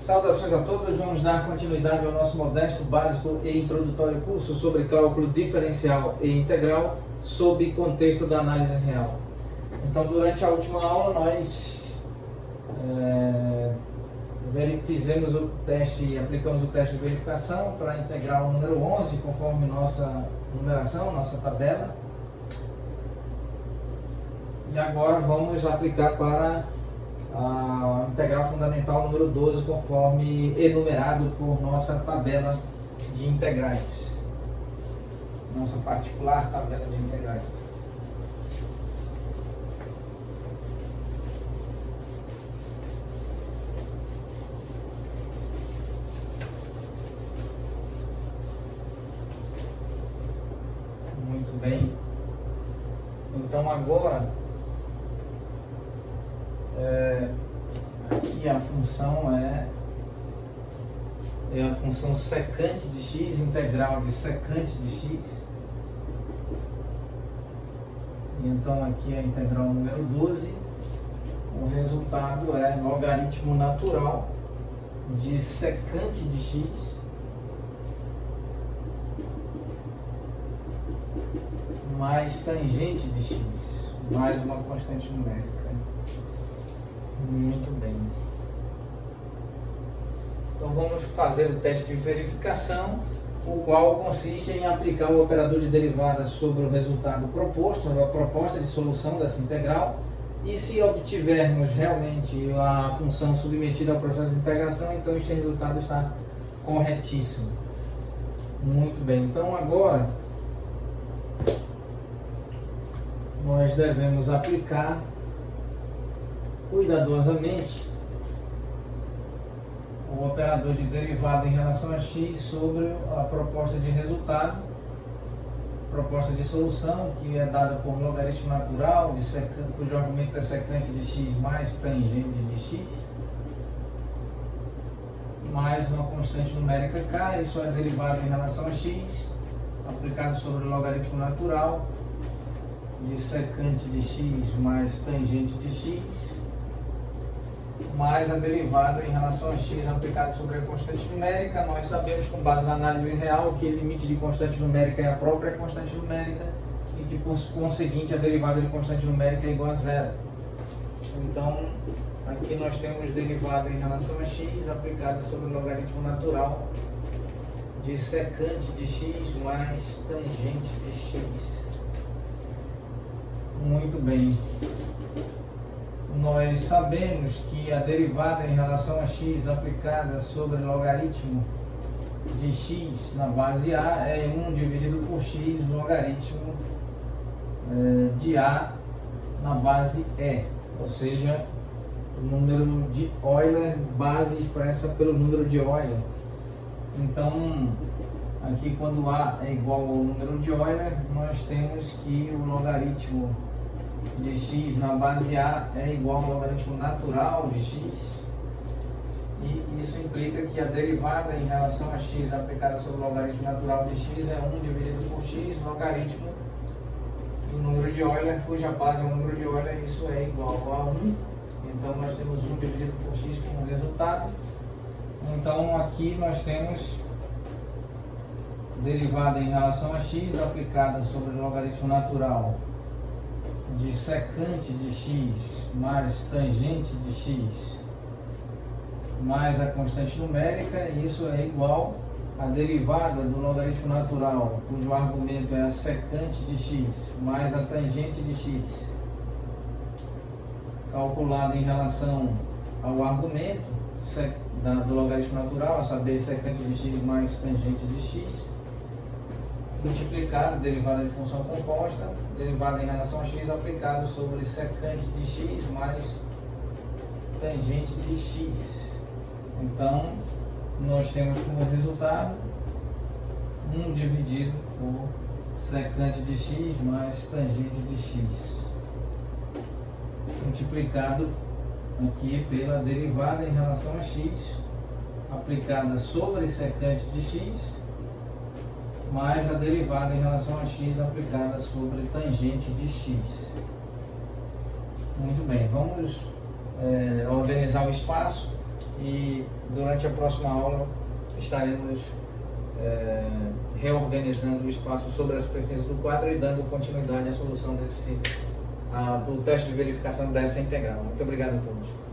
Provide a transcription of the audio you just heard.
Saudações a todos, vamos dar continuidade ao nosso modesto, básico e introdutório curso sobre cálculo diferencial e integral sob contexto da análise real. Então, durante a última aula, nós fizemos o teste, aplicamos o teste de verificação para a integral número 11, conforme nossa numeração, nossa tabela. E agora vamos aplicar para a integral fundamental número 12, conforme enumerado por nossa tabela de integrais, nossa particular tabela de integrais. Muito bem. Então agora aqui a função é a função secante de x, integral de secante de x. E então aqui a integral número 12, o resultado é logaritmo natural de secante de x mais tangente de x, mais uma constante numérica. Muito bem. Então vamos fazer o teste de verificação, o qual consiste em aplicar o operador de derivada sobre o resultado proposto, a proposta de solução dessa integral, e se obtivermos realmente a função submetida ao processo de integração, então este resultado está corretíssimo. Muito bem. Então agora nós devemos aplicar cuidadosamente o operador de derivada em relação a x sobre a proposta de resultado, proposta de solução, que é dada por logaritmo natural, cujo argumento é secante de x mais tangente de x, mais uma constante numérica k, isso é derivada em relação a x, aplicado sobre o logaritmo natural de secante de x mais tangente de x, mais a derivada em relação a x aplicada sobre a constante numérica. Nós sabemos, com base na análise real, que o limite de constante numérica é a própria constante numérica e que, por conseguinte, a derivada de constante numérica é igual a zero. Então, aqui nós temos derivada em relação a x aplicada sobre o logaritmo natural de secante de x mais tangente de x. Muito bem. Nós sabemos que a derivada em relação a x aplicada sobre logaritmo de x na base a é 1 dividido por x logaritmo de a na base e, ou seja, o número de Euler, base expressa pelo número de Euler. Então, aqui quando a é igual ao número de Euler, nós temos que o logaritmo de x na base a é igual ao logaritmo natural de x, e isso implica que a derivada em relação a x aplicada sobre o logaritmo natural de x é 1 dividido por x logaritmo do número de Euler, cuja base é o número de Euler, isso é igual a 1. Então nós temos 1 dividido por x como resultado. Então aqui nós temos derivada em relação a x aplicada sobre o logaritmo natural de secante de x mais tangente de x mais a constante numérica, e isso é igual à derivada do logaritmo natural, cujo argumento é a secante de x mais a tangente de x, calculado em relação ao argumento do logaritmo natural, a saber, secante de x mais tangente de x, multiplicado, derivada de função composta, derivada em relação a x aplicado sobre secante de x mais tangente de x. Então, nós temos como resultado 1 dividido por secante de x mais tangente de x, multiplicado aqui pela derivada em relação a x aplicada sobre secante de x mais a derivada em relação a x aplicada sobre tangente de x. Muito bem, vamos organizar o espaço e durante a próxima aula estaremos reorganizando o espaço sobre a superfície do quadro e dando continuidade à solução do teste de verificação dessa integral. Muito obrigado a todos.